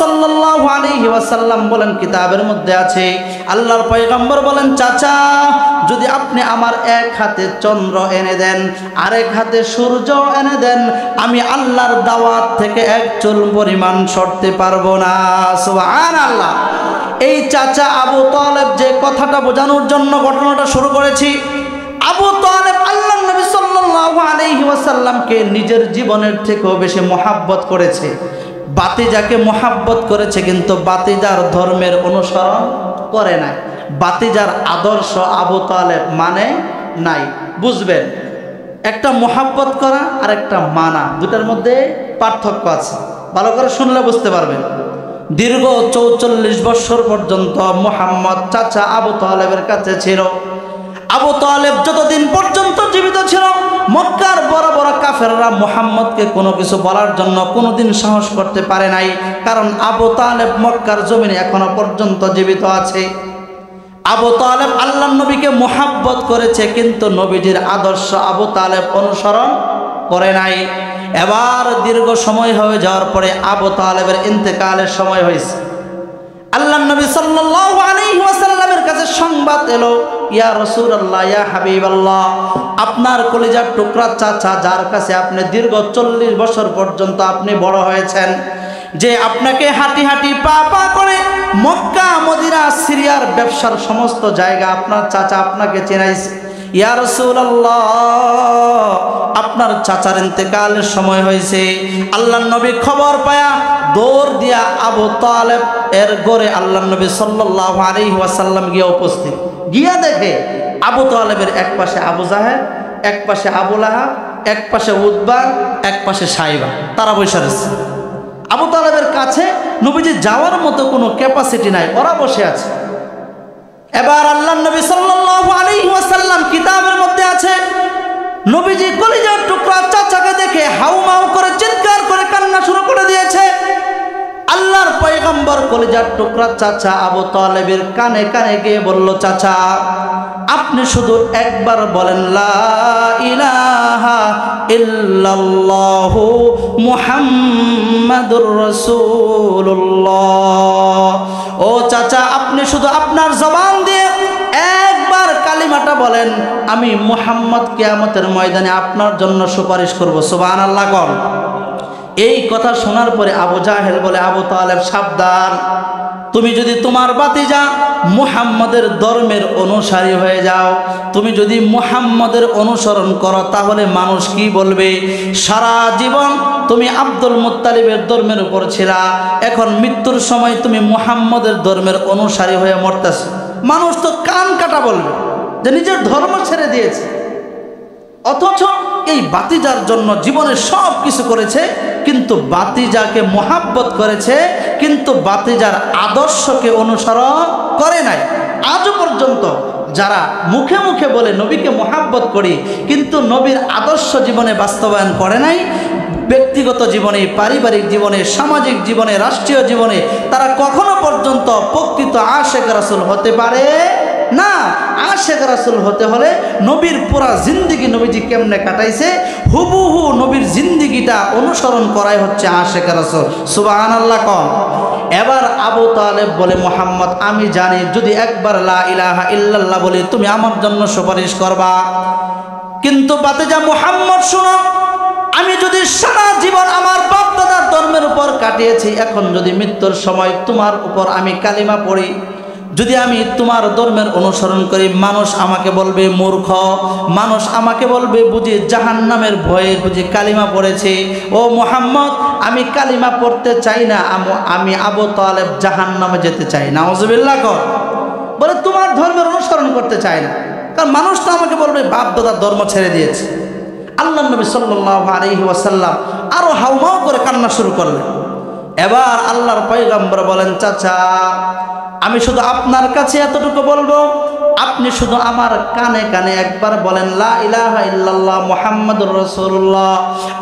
সাল্লাল্লাহু আলাইহি ওয়াসাল্লাম বলেন কিতাবের মধ্যে আছে, আল্লাহর পয়গম্বর বলেন, চাচা যদি আপনি আমার এক হাতে চন্দ্র এনে দেন, আরেক হাতে সূর্য এনে দেন, আমি আল্লাহর দাওয়াত থেকে এক চুল পরিমাণ সরতে পারবো না। সুবহানাল্লাহ। এই চাচা আবু তালেব যে কথাটা বোঝানোর জন্য ঘটনাটা শুরু করেছি, আবু তালেব আল্লাহর নবী সাল্লাল্লাহু আলাইহি ওয়াসাল্লামকে নিজের জীবনের থেকেও বেশি মহাব্বত করেছে। বাতিজাকে মহাব্বত করেছে, কিন্তু বাতিজার ধর্মের অনুসরণ করে নাই, বাতিজার আদর্শ আবু তালেব মানে নাই। বুঝবেন, একটা মহাব্বত করা আর একটা মানা, দুটার মধ্যে পার্থক্য আছে। ভালো করে শুনলে বুঝতে পারবেন। দীর্ঘ ৪৪ বছর পর্যন্ত মুহাম্মদ চাচা আবু তালেবের কাছে ছিল। আবু তালেব যতদিন পর্যন্ত জীবিত ছিল, মক্কার বড় বড় কাফেররা মুহাম্মদকে কোনো কিছু বলার জন্য কোনোদিন সাহস করতে পারে নাই, কারণ আবু তালেব মক্কার জমিনে এখনো পর্যন্ত জীবিত আছে। আবু তালেব আল্লাহর নবীকে মুহাব্বত করেছে, কিন্তু নবীজির আদর্শ আবু তালেব অনুসরণ করে নাই। এবার দীর্ঘ সময় হয়ে যাওয়ার পরে আবু তালেবের ইন্তেকালের সময় হয়েছে। আল্লাহর নবী সাল্লাল্লাহু আলাইহি ওয়াসাল্লামের কাছে সংবাদ এলো, ইয়া রাসূলুল্লাহ, ইয়া হাবিবাল্লাহ, আপনার কলিজার টুকরা চাচা, যার কাছে আপনি দীর্ঘ 40 বছর পর্যন্ত আপনি বড় হয়েছেন, যে আপনাকে হাঁটি হাঁটি পা পা করে মক্কা মদিনা সিরিয়ার ব্যবসার সমস্ত জায়গা আপনার চাচা আপনাকে চেনাইছে, ইয়া রাসূলুল্লাহ, আপনার চাচার ইন্তেকালের সময় হয়েছে। আল্লাহর নবী খবর পায়া দৌড় দিয়া আবু তালেব এর ঘরে আল্লাহর নবী সাল্লাল্লাহু আলাইহি ওয়াসাল্লাম গিয়ে উপস্থিত। গিয়া দেখে আবু তালেবের এক পাশে আবু জাহেল, এক পাশে আবু লাহাব, এক পাশে উতবা, এক পাশে সাইবা, তারা বসে আছে। আবু তালেবের কাছে নবীজি যাওয়ার মতো কোনো ক্যাপাসিটি নাই, ওরা বসে আছে। এবার আল্লাহর নবী সাল্লাল্লাহু আলাইহি ওয়াসাল্লাম কিতাবের মধ্যে আছে, নবীজি কলিজার টুকরা চাচাকে দেখে হাউমাউ করে চিৎকার করে কান্না শুরু করে দিয়েছে। আল্লাহর পয়গম্বর কলিজার টুকরা চাচা আবু তালেবের কানে কানে গিয়ে বলল, চাচা আপনি শুধু একবার বলেন, লা ইলাহা ইল্লাল্লাহু মুহাম্মাদুর রাসূলুল্লাহ। ও চাচা, আপনি শুধু আপনার জবান দিয়ে একবার কালিমাটা বলেন, আমি মুহাম্মদ কিয়ামতের ময়দানে আপনার জন্য সুপারিশ করব। সুবহানাল্লাহ কোন। এই কথা শোনার পরে আবু জাহেল বলে, আবু তালেব সাবধান, তুমি যদি তোমার বাতিজা মুহাম্মদের ধর্মের অনুসারী হয়ে যাও, তুমি যদি মুহাম্মদের অনুসরণ করো, তাহলে মানুষ কি বলবে? সারা জীবন তুমি আব্দুল মুত্তালিবের ধর্মের উপর ছিলা, এখন মৃত্যুর সময় তুমি মুহাম্মদের ধর্মের অনুসারী হয়ে মরতেছ, মানুষ তো কান কাটা বলবে যে নিজের ধর্ম ছেড়ে দিয়েছে। অথচ এই বাতিজার জন্য জীবনের সব কিছু করেছে, কিন্তু বাতিজাকে মোহাব্বত করেছে, কিন্তু বাতিজার আদর্শকে অনুসরণ করে নাই। আজও পর্যন্ত যারা মুখে মুখে বলে নবীকে মোহাব্বত করি, কিন্তু নবীর আদর্শ জীবনে বাস্তবায়ন করে নাই, ব্যক্তিগত জীবনে, পারিবারিক জীবনে, সামাজিক জীবনে, রাষ্ট্রীয় জীবনে, তারা কখনো পর্যন্ত প্রকৃত আশেক রাসূল হতে পারে না। আশেক রাসূল হতে হলে নবীর পুরা জিন্দিগি নবীজি কেমনে কাটাইছে, হুবহু নবীর জিন্দিগিটা অনুসরণ করাই হচ্ছে আশেক রাসূল। সুবহানাল্লাহ কোন। এবার আবু তালেব বলে, মুহাম্মদ আমি জানি যদি একবার লা ইলাহা ইল্লাল্লাহ বলি তুমি আমার জন্য সুপারিশ করবা, কিন্তু বাতিজা মুহাম্মদ শুনো, আমি যদি সারা জীবন আমার বাপ দাদার ধর্মের উপর কাটিয়েছি, এখন যদি মৃত্যুর সময় তোমার উপর আমি কালিমা পড়ি, যদি আমি তোমার ধর্মের অনুসরণ করি, মানুষ আমাকে বলবে মূর্খ, মানুষ আমাকে বলবে বুঝি জাহান্নামের ভয়ে বুঝি কালিমা পড়েছে। ও মুহাম্মদ, আমি কালিমা পড়তে চাই না, আমি আবু তালেব জাহান্নামে যেতে চাই না। নাউজুবিল্লাহ কর। বলে তোমার ধর্মের অনুসরণ করতে চাই না, কারণ মানুষ তো আমাকে বলবে বাপ দাদার ধর্ম ছেড়ে দিয়েছে। আল্লাহর নবী সাল্লাল্লাহু আলাইহি ওয়াসাল্লাম আরো হাউমাউ করে কান্না শুরু করলেন। এবার আল্লাহর পয়গম্বর বলেন, চাচা আমি শুধু আপনার কাছে এতটুকু বলবো, আপনি শুধু আমার কানে কানে একবার বলেন লা ইলাহা ইল্লাল্লাহ মুহাম্মাদুর রাসূলুল্লাহ।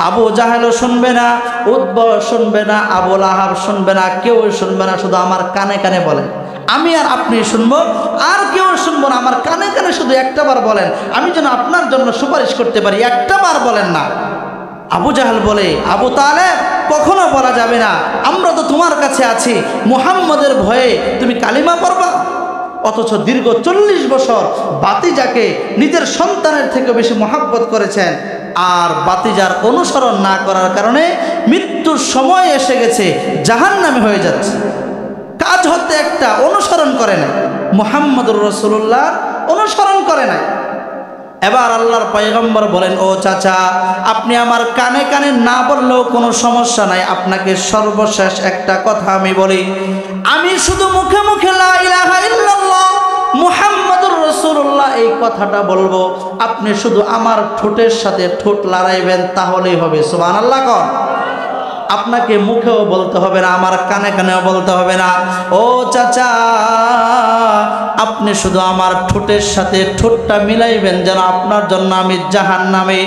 আবু জাহেলও শুনবে না, উতবা শুনবে না, আবু লাহাব শুনবে না, কেউ শুনবে না, শুধু আমার কানে কানে বলেন, আমি আর আপনি শুনবো, আর কেউ শুনবো না। আমার কানে কানে শুধু একটাবার বলেন, আমি যেন আপনার জন্য সুপারিশ করতে পারি, একটাবার বলেন না। আবু জাহেল বলে, আবু তালেব কখনো বলা যাবে না, আমরা তো তোমার কাছে কাছে আছি, মুহাম্মদের ভয়ে তুমি কালিমা পড়বা? অথচ দীর্ঘ 40 বছর বাতিজাকে নিজের সন্তানের থেকে বেশি মহাব্বত করেছেন, আর বাতিজার অনুসরণ না করার কারণে মৃত্যুর সময় এসে গেছে, জাহান্নামী হয়ে যাচ্ছে। কাজ হতে একটা, অনুসরণ করে না, মুহাম্মদুর রাসূলুল্লাহ অনুসরণ করে না। এবার আল্লাহর পয়গম্বর বলেন, ও চাচা, আপনি আমার কানে কানে না বললেও কোনো সমস্যা নাই, আপনাকে সর্বশেষ একটা কথা আমি বলি। আমি শুধু মুখে মুখে লা ইলাহা ইল্লাল্লাহ মুহাম্মাদুর রাসূলুল্লাহ এই কথাটা বলবো, আপনি শুধু আমার ঠোঁটের সাথে ঠোঁট লড়াইবেন, তাহলেই হবে। সুবহানাল্লাহ কর। আপনাকে মুখেও বলতে হবে না, আমার কানে কানেও বলতে হবে না। ও চাচা, আপনি শুধু আমার ঠোঁটের সাথে ঠোঁটটা মিলাইবেন, যেন আপনার জন্য আমি জাহান্নামে,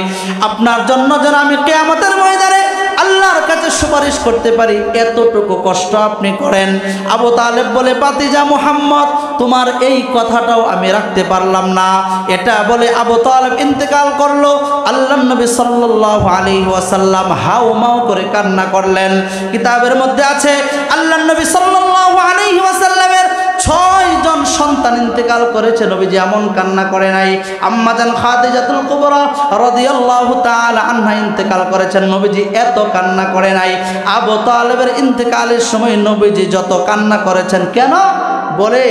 আপনার জন্য যেন আমি কিয়ামতের ময়দানে আল্লাহর কাছে সুপারিশ করতে পারি, এতটুকু কষ্ট আপনি করেন। আবু তালেব বলে, বাতিজা মুহাম্মদ, তোমার এই কথাটাও আমি রাখতে পারলাম না। এটা বলে আবু তালেব ইন্তেকাল করলো। আল্লাহর নবী সাল্লাল্লাহু আলাইহি ওয়াসাল্লাম হাউমাউ করে কান্না করলেন। কিতাবের মধ্যে আছে আল্লাহর নবী সাল্লাল্লাহু আলাইহি ওয়াসাল্লামের 6 জন সন্তান ইন্তেকাল করেছে, নবীজি এমন কান্না করে নাই। আম্মা জান খাদিজাতুল কুবরা রাদিয়াল্লাহু তাআলা আনহা ইন্তেকাল করেছেন, নবীজি এত কান্না করে নাই। আবু তালেবের ইন্তেকালের সময় নবীজি যত কান্না করেছেন, কেন? বলে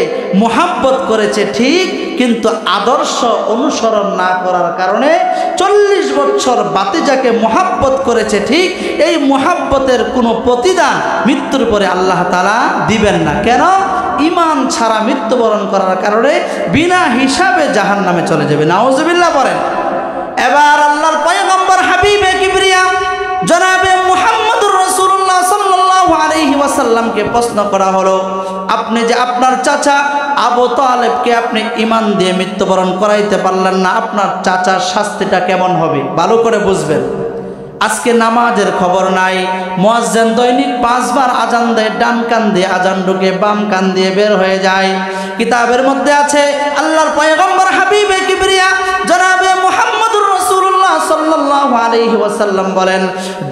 মুহাব্বত করেছে ঠিক, কিন্তু আদর্শ অনুসরণ না করার কারণে 40 বছর বাতিজাকে মুহাব্বত করেছে ঠিক, এই মুহাব্বতের কোনো প্রতিদান মৃত্যুর পরে আল্লাহ তাআলা দিবেন না। কেন? ঈমান ছাড়া মৃত্যুবরণ করার কারণে বিনা হিসাবে জাহান্নামে চলে যাবে। নাউজুবিল্লাহ বলেন। এবার আল্লাহর পয়গম্বর হাবিবে কিবরিয়া জনাবে মুহাম্মদুর রাসূলুল্লাহ সাল্লাল্লাহু আলাইহি ওয়াসাল্লামকে প্রশ্ন করা হলো, আপনি যে আপনার চাচা আবু তালেবকে আপনি ঈমান দিয়ে মৃত্যুবরণ করাইতে পারলেন না, আপনার চাচার শাস্তিটা কেমন হবে? ভালো করে বুঝবেন। আজকে নামাজের খবর নাই, মুয়াজ্জিন দৈনিক 5 বার আজান দেয়, ডান কান দিয়ে আজান ঢুকে বাম কান দিয়ে বের হয়ে যায়। কিতাবের মধ্যে আছে আল্লাহর পয়গম্বর হাবিবে কিবরিয়া জনাবে মুহাম্মদুর রাসূলুল্লাহ সাল্লাল্লাহু আলাইহি ওয়াসাল্লাম বলেন,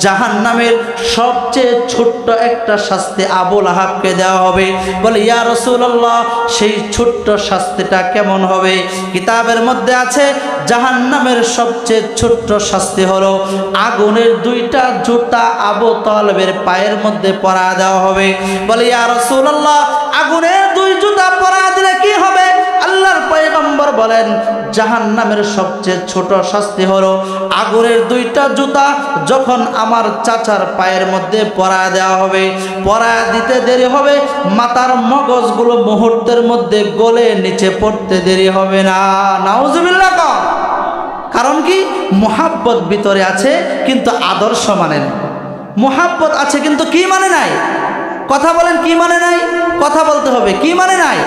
জাহান্নামের সবচেয়ে ছোট্ট একটা শাস্তি আবু লাহাবকে দেওয়া হবে। বলে, ইয়া রাসূলুল্লাহ, সেই ছোট্ট শাস্তিটা কেমন হবে? কিতাবের মধ্যে আছে জাহান্নামের সবচেয়ে ছোট্ট শাস্তি হলো আগুনের 2টা জুতা আবু তালেবের পায়ের মধ্যে পরা দেওয়া হবে। বলে, ইয়া রাসূলুল্লাহ, আগুনের 2 জুতা পরা দিলে কি হবে? আল্লাহর পয়গম্বর বলেন, জাহান্নামের সবচেয়ে ছোট শাস্তি হলো আগুনের 2টা জুতা যখন আমার চাচার পায়ের মধ্যে পরা দেওয়া হবে, পরা দিতে দেরি হবে, মাথার মগজগুলো মুহূর্তের মধ্যে গলে নিচে পড়তে দেরি হবে না। নাউজুবিল্লাহ। কারণ কি? মুহাব্বত ভিতরে আছে কিন্তু আদর্শ মানে না। মুহাব্বত আছে কিন্তু কি মানে নাই? কথা বলেন, কি মানে নাই? কথা বলতে হবে, কি মানে নাই?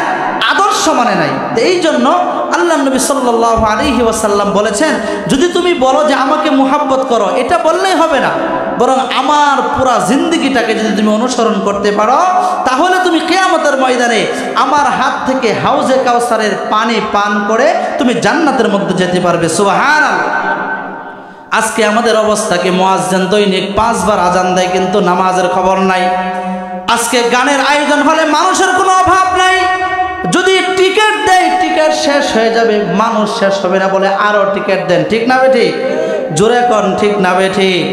আদর্শ মানে নাই। এই জন্য আল্লাহর নবী সাল্লাল্লাহু আলাইহি ওয়াসাল্লাম বলেছেন, যদি তুমি বলো যে আমাকে মুহাব্বত করো, এটা বললেই হবে না, বরং আমার পুরা জিন্দেগিটাকে যদি তুমি অনুসরণ করতে পারো, তাহলে তুমি কিয়ামতের ময়দানে আমার হাত থেকে হাউজে কাউসারের পানি পান করে তুমি জান্নাতের মধ্যে যেতে পারবে। সুবহানাল্লাহ। আজকে আমাদের অবস্থা কি? মুয়াজ্জিন দৈনিক 5 বার আজান দেয়, কিন্তু নামাজের খবর নাই। আজকে গানের আয়োজন হলে মানুষের কোনো অভাব নাই, যদি টিকিট দেয় টিকিট শেষ হয়ে যাবে, মানুষ শেষ হবে না বলে আরো টিকিট দেন। ঠিক না বে ঠিক? জোরে কন, ঠিক না বে ঠিক?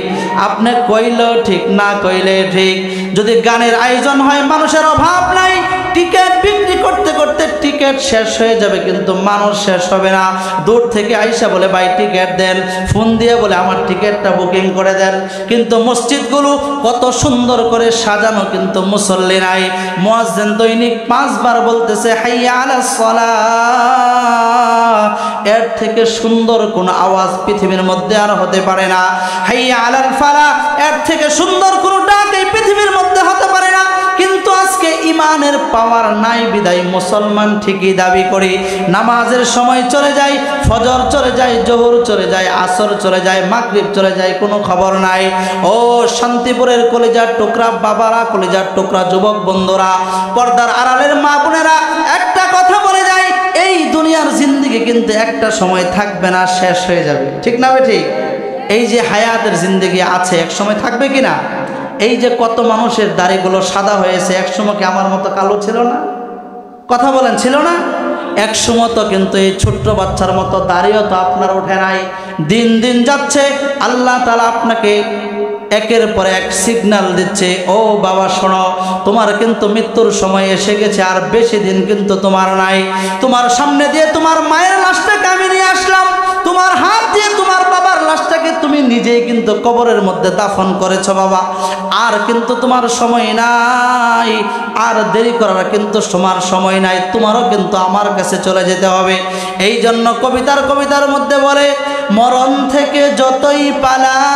আপনি কইলেও ঠিক, না কইলে ঠিক। যদি গানের আয়োজন হয় মানুষের অভাব নাই, টিকিট বিক্রি করতে করতে টিকিট শেষ হয়ে যাবে, কিন্তু মানুষ শেষ হবে না। দূর থেকে আইসা বলে, ভাই টিকিট দেন, ফোন দিয়ে বলে আমার টিকিটটা বুকিং করে দেন। কিন্তু মসজিদগুলো কত সুন্দর করে সাজানো, কিন্তু মুসল্লি নাই। মুয়াজ্জিন দৈনিক 5 বার বলতেছে, হাইয়া আলাস সালাহ, এর থেকে সুন্দর কোন আওয়াজ পৃথিবীর মধ্যে আর হতে পারে না। হাইয়া আলাল ফালাহ, এর থেকে সুন্দর কোন ডাক এই পৃথিবীর মধ্যে হতে পারে না। কিন্তু আজকে ইমানের পাওয়ার নাই বিদায় মুসলমান ঠিকই দাবি করি, নামাজের সময় চলে যায়, ফজর চলে যায়, জোহর চলে যায়, আসর চলে যায়, মাগরিব চলে যায়, কোনো খবর নাই। ও শান্তিপুরের কলিজার টুকরা বাবারা, কলিজার টুকরা যুবক বন্ধুরা, পর্দার আড়ালের মা বোনেরা, একটা কথা বলে যায়, এই দুনিয়ার জিন্দেগি কিন্তু একটা সময় থাকবে না, শেষ হয়ে যাবে। ঠিক না বে ঠিক? এই যে হায়াতের জিন্দেগি আছে, এক সময় থাকবে কিনা? এই যে কত মানুষের দাড়িগুলো সাদা হয়েছে, একসময় কি আমার মতো কালো ছিল না? কথা বলেন, ছিল না? একসময় তো কিন্তু এই ছোট্ট বাচ্চার মতো দাড়িও তো আপনার ওঠে নাই। দিন দিন যাচ্ছে, আল্লাহ তাআলা আপনাকে একের পর এক সিগন্যাল দিচ্ছে, ও বাবা শোনো, তোমার কিন্তু মৃত্যুর সময় এসে গেছে, আর বেশি দিন কিন্তু তোমার নাই। তোমার সামনে দিয়ে তোমার মায়ের লাশটাকে আমি নিয়ে আসলাম, তোমার হাত দিয়ে তোমার বাবার লাশটাকে তুমি নিজেই কিন্তু কবরের মধ্যে দাফন করেছো বাবা, আর কিন্তু তোমার সময় নাই, আর দেরি করার কিন্তু তোমার সময় নাই, তোমারও কিন্তু আমার কাছে চলে যেতে হবে। এই জন্য কবিতার মধ্যে বলে, মরণ থেকে যতই পালাও,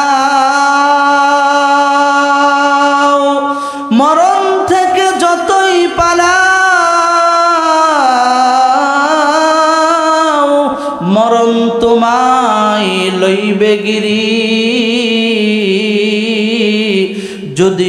মরণ থেকে যতই পালাও, মরণ তোমায় লইবে গিরি, যদি